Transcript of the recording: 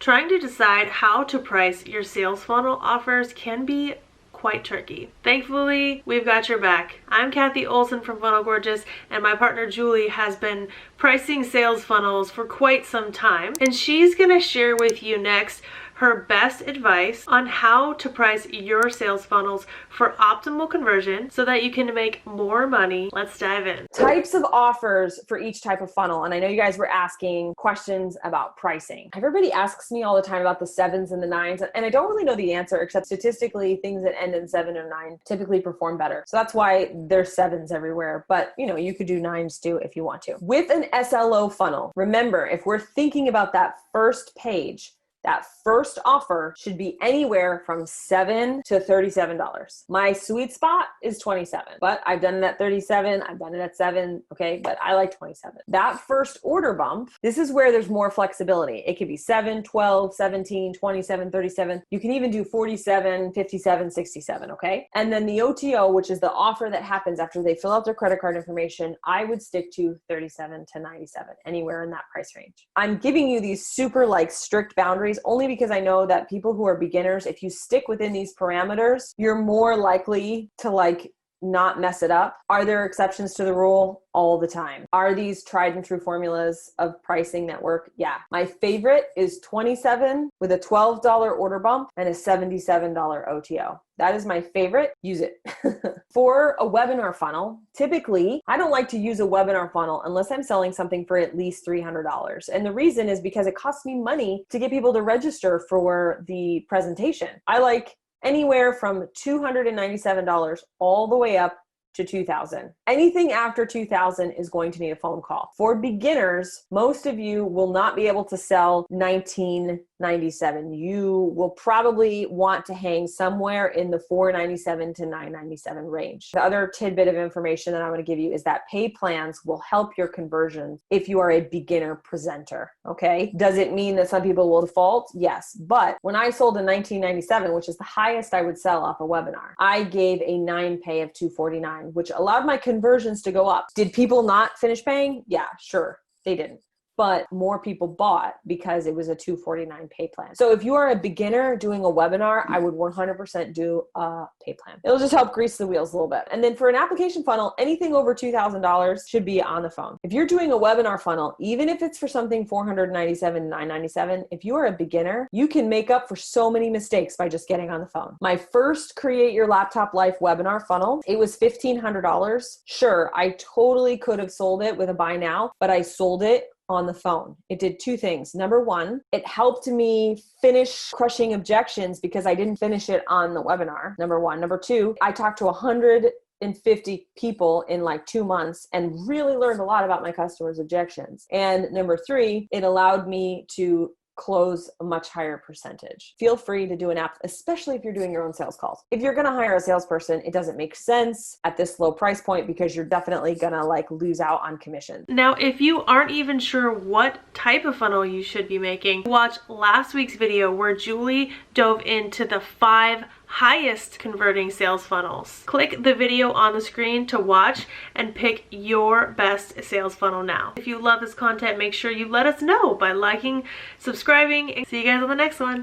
Trying to decide how to price your sales funnel offers can be quite tricky. Thankfully, we've got your back. I'm Kathy Olson from Funnel Gorgeous, and my partner Julie has been pricing sales funnels for quite some time, and she's gonna share with you next her best advice on how to price your sales funnels for optimal conversion so that you can make more money. Let's dive in. Types of offers for each type of funnel. And I know you guys were asking questions about pricing. Everybody asks me all the time about the 7s and the 9s, and I don't really know the answer, except statistically things that end in 7 or 9 typically perform better. So that's why there's 7s everywhere, but you could do 9s too if you want to. With an SLO funnel, remember, if we're thinking about that first page, that first offer should be anywhere from $7 to $37. My sweet spot is 27, but I've done it at 37. I've done it at 7. Okay. But I like 27. That first order bump, this is where there's more flexibility. It could be 7, 12, 17, 27, 37. You can even do 47, 57, 67. Okay. And then the OTO, which is the offer that happens after they fill out their credit card information, I would stick to 37 to 97, anywhere in that price range. I'm giving you these super strict boundaries only because I know that people who are beginners, if you stick within these parameters, you're more likely to not mess it up. Are there exceptions to the rule? All the time. Are these tried and true formulas of pricing that work? Yeah. My favorite is 27 with a $12 order bump and a $77 OTO. That is my favorite. Use it. For a webinar funnel, typically, I don't like to use a webinar funnel unless I'm selling something for at least $300. And the reason is because it costs me money to get people to register for the presentation. I like anywhere from $297 all the way up to $2,000. Anything after $2,000 is going to need a phone call. For beginners, most of you will not be able to sell $19.97. You will probably want to hang somewhere in the $4.97 to $9.97 range. The other tidbit of information that I'm going to give you is that pay plans will help your conversion if you are a beginner presenter. Okay. Does it mean that some people will default? Yes. But when I sold a $19.97, which is the highest I would sell off a webinar, I gave a 9 pay of $249. Which allowed my conversions to go up. Did people not finish paying? Yeah, sure, they didn't. But more people bought because it was a $249 pay plan. So if you are a beginner doing a webinar, I would 100% do a pay plan. It'll just help grease the wheels a little bit. And then for an application funnel, anything over $2,000 should be on the phone. If you're doing a webinar funnel, even if it's for something $497, $997, if you are a beginner, you can make up for so many mistakes by just getting on the phone. My first Create Your Laptop Life webinar funnel, it was $1,500. Sure, I totally could have sold it with a buy now, but I sold it on the phone. It did 2 things. Number 1, it helped me finish crushing objections because I didn't finish it on the webinar. Number 1. Number 2, I talked to 150 people in 2 months and really learned a lot about my customers' objections. And number 3, it allowed me to close a much higher percentage. Feel free to do an app, especially if you're doing your own sales calls. If you're going to hire a salesperson, it doesn't make sense at this low price point because you're definitely going to lose out on commission. Now, if you aren't even sure what type of funnel you should be making, watch last week's video where Julie dove into the 5 highest converting sales funnels. Click the video on the screen to watch and pick your best sales funnel now. If you love this content, make sure you let us know by liking, subscribing, and see you guys on the next one.